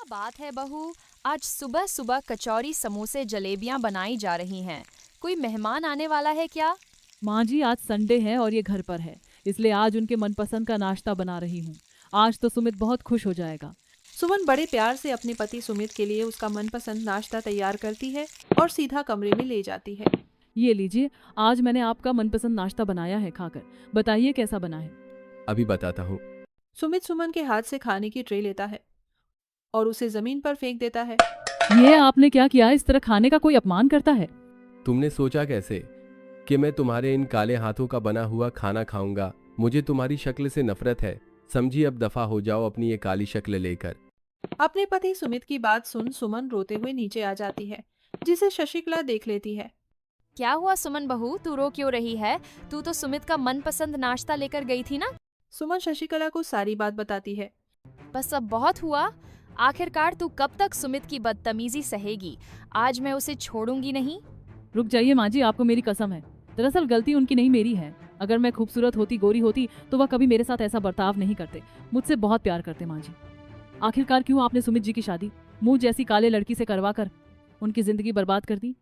बात है बहू। आज सुबह सुबह कचौरी समोसे जलेबियां बनाई जा रही हैं। कोई मेहमान आने वाला है क्या? माँ जी, आज संडे है और ये घर पर है, इसलिए आज उनके मनपसंद का नाश्ता बना रही हूँ। आज तो सुमित बहुत खुश हो जाएगा। सुमन बड़े प्यार से अपने पति सुमित के लिए उसका मनपसंद नाश्ता तैयार करती है और सीधा कमरे में ले जाती है। ये लीजिए, आज मैंने आपका मनपसंद नाश्ता बनाया है, खाकर बताइए कैसा बना है। अभी बताता हूँ। सुमित सुमन के हाथ से खाने की ट्रे लेता है और उसे जमीन पर फेंक देता है। ये आपने क्या किया? इस तरह खाने का कोई अपमान करता है? तुमने सोचा कैसे कि मैं तुम्हारे इन काले हाथों का बना हुआ खाना खाऊंगा? मुझे तुम्हारी शक्ल से नफरत है। समझी, अब दफा हो जाओ अपनी ये काली शक्ल लेकर। अपने पति सुमित की बात सुन सुमन रोते हुए नीचे आ जाती है, जिसे शशिकला देख लेती है। क्या हुआ सुमन बहू, तू रो क्यों रही है? तू तो सुमित का मनपसंद नाश्ता लेकर गई थी ना। सुमन शशिकला को सारी बात बताती है। बस अब बहुत हुआ। आखिरकार तू कब तक सुमित की बदतमीजी सहेगी? आज मैं उसे छोड़ूंगी नहीं। रुक जाइए माँ जी, आपको मेरी कसम है। दरअसल गलती उनकी नहीं, मेरी है। अगर मैं खूबसूरत होती, गोरी होती, तो वह कभी मेरे साथ ऐसा बर्ताव नहीं करते। मुझसे बहुत प्यार करते माँ जी। आखिरकार क्यों आपने सुमित जी की शादी मुझ जैसी काले लड़की से करवा कर उनकी जिंदगी बर्बाद कर दी?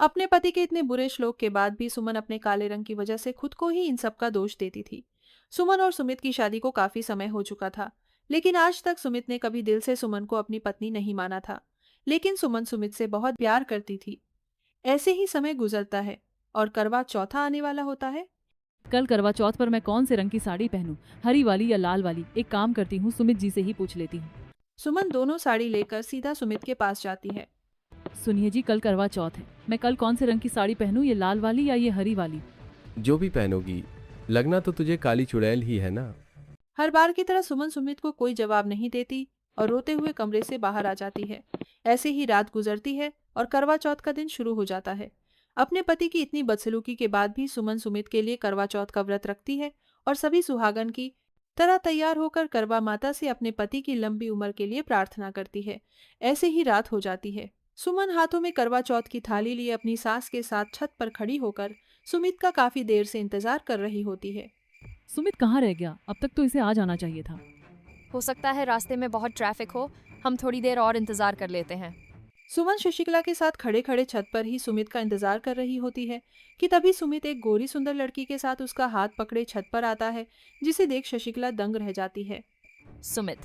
अपने पति के इतने बुरे श्लोक के बाद भी सुमन अपने काले रंग की वजह से खुद को ही इन सब का दोष देती थी। सुमन और सुमित की शादी को काफी समय हो चुका था, लेकिन आज तक सुमित ने कभी दिल से सुमन को अपनी पत्नी नहीं माना था। लेकिन सुमन सुमित से बहुत प्यार करती थी। ऐसे ही समय गुजरता है और करवा चौथा आने वाला होता है। कल करवा चौथ पर मैं कौन से रंग की साड़ी पहनूं, हरी वाली या लाल वाली? एक काम करती हूँ, सुमित जी से ही पूछ लेती हूँ। सुमन दोनों साड़ी लेकर सीधा सुमित के पास जाती है। सुनिए जी, कल करवा चौथ है, मैं कल कौन से रंग की साड़ी पहनूं, ये लाल वाली या ये हरी वाली? जो भी पहनोगी, लगना तो तुझे काली चुड़ैल ही है ना। हर बार की तरह सुमन सुमित को कोई जवाब नहीं देती और रोते हुए कमरे से बाहर आ जाती है। ऐसे ही रात गुजरती है और करवा चौथ का दिन शुरू हो जाता है। अपने पति की इतनी बदसलूकी के बाद भी सुमन सुमित के लिए करवा चौथ का व्रत रखती है और सभी सुहागन की तरह तैयार होकर करवा माता से अपने पति की लंबी उम्र के लिए प्रार्थना करती है। ऐसे ही रात हो जाती है। सुमन हाथों में करवा चौथ की थाली लिए अपनी सास के साथ छत पर खड़ी होकर सुमित का काफी देर से इंतजार कर रही होती है। सुमित कहाँ रह गया? अब तक तो इसे आ जाना चाहिए था। हो सकता है रास्ते में बहुत ट्रैफिक हो। हम थोड़ी देर और इंतजार कर लेते हैं। सुमन शशिकला के साथ खड़े खड़े छत पर ही सुमित का इंतजार कर रही होती है कि तभी सुमित एक गोरी सुंदर लड़की के साथ उसका हाथ पकड़े छत पर आता है, जिसे देख शशिकला दंग रह जाती है। सुमित,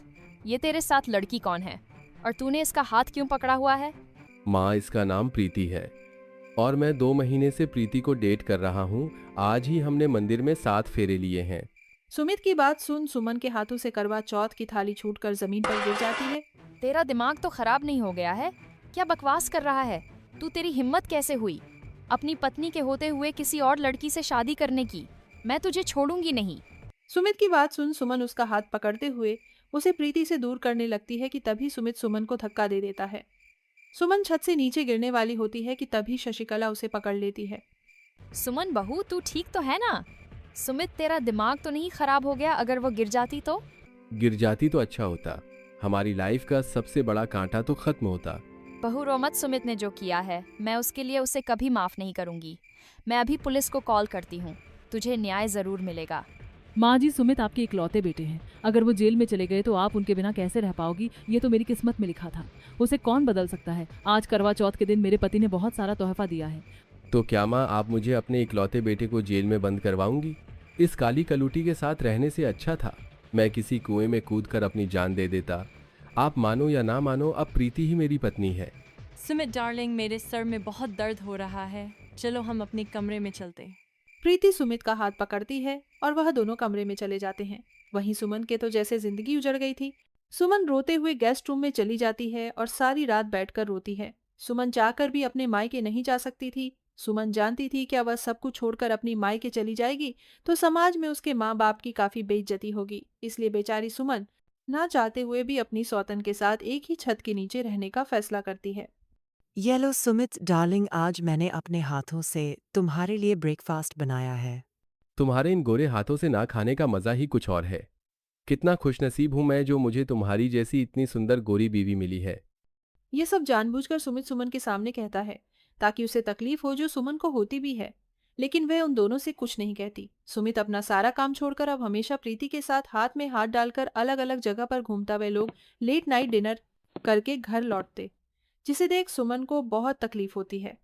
ये तेरे साथ लड़की कौन है और तूने इसका हाथ क्यों पकड़ा हुआ है? माँ, इसका नाम प्रीति है और मैं 2 महीने से प्रीति को डेट कर रहा हूँ। आज ही हमने मंदिर में 7 फेरे लिए हैं। सुमित की बात सुन सुमन के हाथों से करवा चौथ की थाली छूटकर जमीन पर गिर जाती है। तेरा दिमाग तो खराब नहीं हो गया है? क्या बकवास कर रहा है तू? तेरी हिम्मत कैसे हुई अपनी पत्नी के होते हुए किसी और लड़की से शादी करने की? मैं तुझे छोड़ूंगी नहीं। सुमित की बात सुन सुमन उसका हाथ पकड़ते हुए उसे प्रीति से दूर करने लगती है कि तभी सुमित सुमन को धक्का दे देता है। सुमन छत से नीचे गिरने वाली होती है कि तभी शशिकला उसे पकड़ लेती है। सुमन बहू, तू ठीक तो है ना? सुमित, तेरा दिमाग तो नहीं खराब हो गया? अगर वो गिर जाती तो? गिर जाती तो अच्छा होता, हमारी लाइफ का सबसे बड़ा कांटा तो खत्म होता। बहू रो मत। सुमित ने जो किया है मैं उसके लिए उसे कभी माफ नहीं करूंगी। मैं अभी पुलिस को कॉल करती हूँ। तुझे न्याय जरूर मिलेगा। माँ जी, सुमित आपके इकलौते बेटे हैं। अगर वो जेल में चले गए तो आप उनके बिना कैसे रह पाओगी? ये तो मेरी किस्मत में लिखा था। उसे कौन बदल सकता है? आज करवा चौथ के दिन मेरे पति ने बहुत सारा तोहफा दिया है। तो क्या माँ, आप मुझे अपने इकलौते बेटे को जेल में बंद करवाऊंगी? इस काली कलूटी के साथ रहने से अच्छा था मैं किसी कुएं में कूदकर अपनी जान दे देता। आप मानो या ना मानो, अब प्रीति ही मेरी पत्नी है। सुमित डार्लिंग, मेरे सर में बहुत दर्द हो रहा है, चलो हम अपने कमरे में चलते। प्रीति सुमित का हाथ पकड़ती है और वह दोनों कमरे में चले जाते हैं। वहीं सुमन के तो जैसे जिंदगी उजड़ गई थी। सुमन रोते हुए गेस्ट रूम में चली जाती है और सारी रात बैठकर रोती है। सुमन चाहकर भी अपने मायके नहीं जा सकती थी। सुमन जानती थी कि वह सब कुछ छोड़कर अपनी मायके चली जाएगी तो समाज में उसके माँ बाप की काफी बेइज्जती होगी। इसलिए बेचारी सुमन ना चाहते हुए भी अपनी सौतन के साथ एक ही छत के नीचे रहने का फैसला करती है। ये लो सुमित डार्लिंग, आज मैंने अपने हाथों से तुम्हारे लिए ब्रेकफास्ट बनाया है। तुम्हारे इन गोरे हाथों से ना खाने का मजा ही कुछ और है। कितना खुशनसीब हूं मैं जो मुझे तुम्हारी जैसी इतनी सुंदर गोरी बीवी मिली है। ये सब जानबूझकर सुमित सुमन के सामने कहता है ताकि उसे तकलीफ हो, जो सुमन को होती भी है। लेकिन वह उन दोनों से कुछ नहीं कहती। सुमित अपना सारा काम छोड़कर अब हमेशा प्रीति के साथ हाथ में हाथ डालकर अलग अलग जगह पर घूमता वह लोग लेट नाइट डिनर करके घर लौटते, जिसे देख सुमन को बहुत तकलीफ होती है।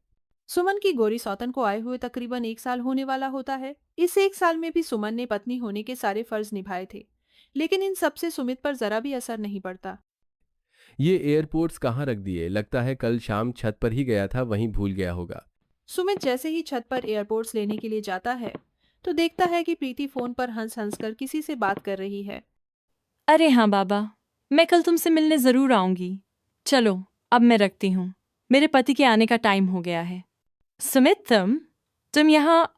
सुमन की गोरी सौतन को आए हुए तकरीबन 1 साल होने वाला होता है। इस 1 साल में भी सुमन ने पत्नी होने के सारे फर्ज निभाए थे, लेकिन इन सब से सुमित पर जरा भी असर नहीं पड़ता। ये एयरपोर्ट्स कहाँ रख दिए? लगता है कल शाम छत पर ही गया था, वहीं भूल गया होगा। सुमित जैसे ही छत पर एयरपोर्ट्स लेने के लिए जाता है तो देखता है कि प्रीति फोन पर हंस हंस कर किसी से बात कर रही है। अरे हाँ बाबा, मैं कल तुमसे मिलने ज़रूर आऊँगी। चलो, अब मैं रखती हूँ। मेरे पति के आने का टाइम हो गया है। सुमित, तुम यहाँ?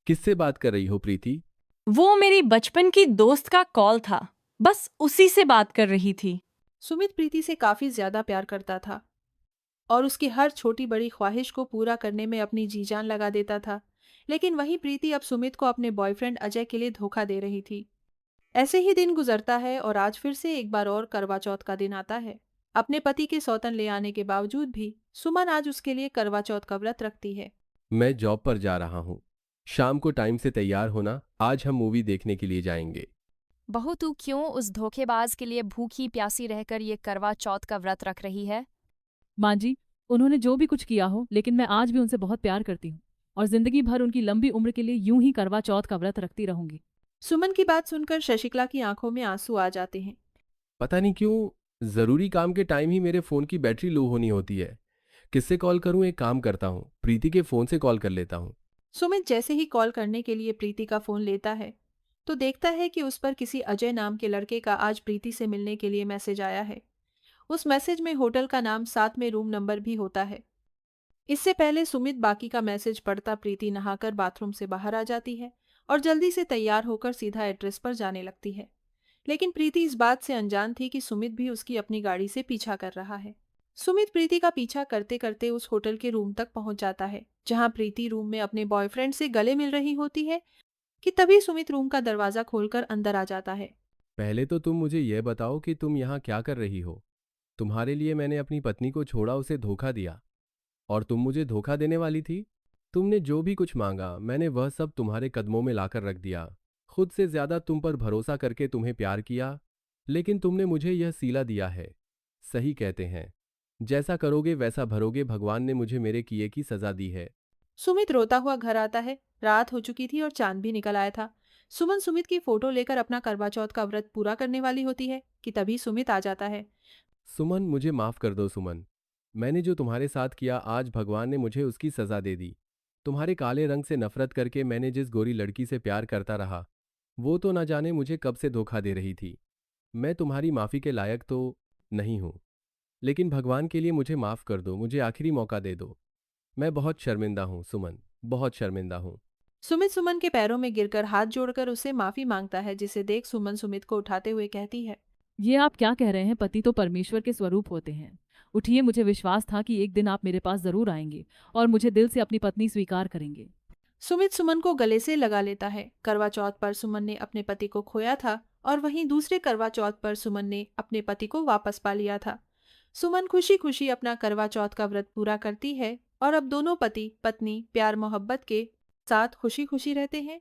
किससे बात कर रही हो प्रीति? वो मेरी बचपन की दोस्त का कॉल था, बस उसी से बात कर रही थी। सुमित प्रीति से काफी ज्यादा प्यार करता था और उसकी हर छोटी बड़ी ख्वाहिश को पूरा करने में अपनी जी जान लगा देता था, लेकिन वही प्रीति अब सुमित को अपने बॉयफ्रेंड अजय के लिए धोखा दे रही थी। ऐसे ही दिन गुजरता है और आज फिर से एक बार और करवा चौथ का दिन आता है। अपने पति के सौतन ले आने के बावजूद भी सुमन आज उसके लिए करवा चौथ का व्रत रखती है। मैं जॉब पर जा रहा हूँ, शाम को टाइम से तैयार होना, आज हम मूवी देखने के लिए जाएंगे। बहू, तू क्यों उस धोखेबाज के लिए भूखी प्यासी रहकर ये करवा चौथ का व्रत रख रही है? माँ जी, उन्होंने जो भी कुछ किया हो, लेकिन मैं आज भी उनसे बहुत प्यार करती हूँ और जिंदगी भर उनकी लंबी उम्र के लिए यूं ही करवा चौथ का व्रत रखती रहूंगी। सुमन की बात सुनकर शशिकला की आंखों में आंसू आ जाते हैं। पता नहीं क्यों जरूरी काम के टाइम ही मेरे फोन की बैटरी लो होनी होती है। किससे कॉल करूं? एक काम करता हूँ, प्रीति के फोन से कॉल कर लेता हूँ। सुमित जैसे ही कॉल करने के लिए प्रीति का फोन लेता है तो देखता है कि उस पर किसी अजय नाम के लड़के का आज प्रीति से मिलने के लिए मैसेज आया है। उस मैसेज में होटल का नाम साथ में रूम नंबर भी होता है। इससे पहले सुमित बाकी का मैसेज पढ़ता प्रीति नहाकर बाथरूम से बाहर आ जाती है और जल्दी से तैयार होकर सीधा एड्रेस पर जाने लगती है। लेकिन प्रीति इस बात से अनजान थी कि सुमित भी उसकी अपनी गाड़ी से पीछा कर रहा है। सुमित प्रीति का पीछा करते करते उस होटल के रूम तक पहुंच जाता है, जहां प्रीति रूम में अपने बॉयफ्रेंड से गले मिल रही होती है कि तभी सुमित रूम का दरवाजा खोलकर अंदर आ जाता है। पहले तो तुम मुझे यह बताओ कि तुम यहाँ क्या कर रही हो? तुम्हारे लिए मैंने अपनी पत्नी को छोड़ा, उसे धोखा दिया, और तुम मुझे धोखा देने वाली थी। तुमने जो भी कुछ मांगा मैंने वह सब तुम्हारे कदमों में लाकर रख दिया। खुद से ज्यादा तुम पर भरोसा करके तुम्हें प्यार किया, लेकिन तुमने मुझे यह सीला दिया है। सही कहते हैं, जैसा करोगे वैसा भरोगे। भगवान ने मुझे मेरे किए की सजा दी है। सुमित रोता हुआ घर आता है। रात हो चुकी थी और चांद भी निकल आया था। सुमन सुमित की फोटो लेकर अपना करवा चौथ का व्रत पूरा करने वाली होती है कि तभी सुमित आ जाता है। सुमन, मुझे माफ कर दो सुमन। मैंने जो तुम्हारे साथ किया, आज भगवान ने मुझे उसकी सजा दे दी। तुम्हारे काले रंग से नफरत करके मैंने जिस गोरी लड़की से प्यार करता रहा, वो तो न जाने मुझे कब से धोखा दे रही थी। मैं तुम्हारी माफी के लायक तो नहीं हूं, लेकिन भगवान के लिए मुझे माफ कर दो, मुझे आखिरी मौका दे दो। मैं बहुत शर्मिंदा हूं सुमन, बहुत शर्मिंदा हूं। सुमित सुमन के पैरों में गिरकर हाथ जोड़कर उससे माफी मांगता है, जिसे देख सुमन सुमित को उठाते हुए कहती है। ये आप क्या कह रहे हैं? पति तो परमेश्वर के स्वरूप होते हैं। उठिए, मुझे विश्वास था कि एक दिन आप मेरे पास जरूर आएंगे और मुझे दिल से अपनी पत्नी स्वीकार करेंगे। सुमित सुमन को गले से लगा लेता है। करवा चौथ पर सुमन ने अपने पति को खोया था और वहीं दूसरे करवा चौथ पर सुमन ने अपने पति को वापस पा लिया था। सुमन खुशी खुशी अपना करवा चौथ का व्रत पूरा करती है और अब दोनों पति पत्नी प्यार मोहब्बत के साथ खुशी खुशी रहते हैं।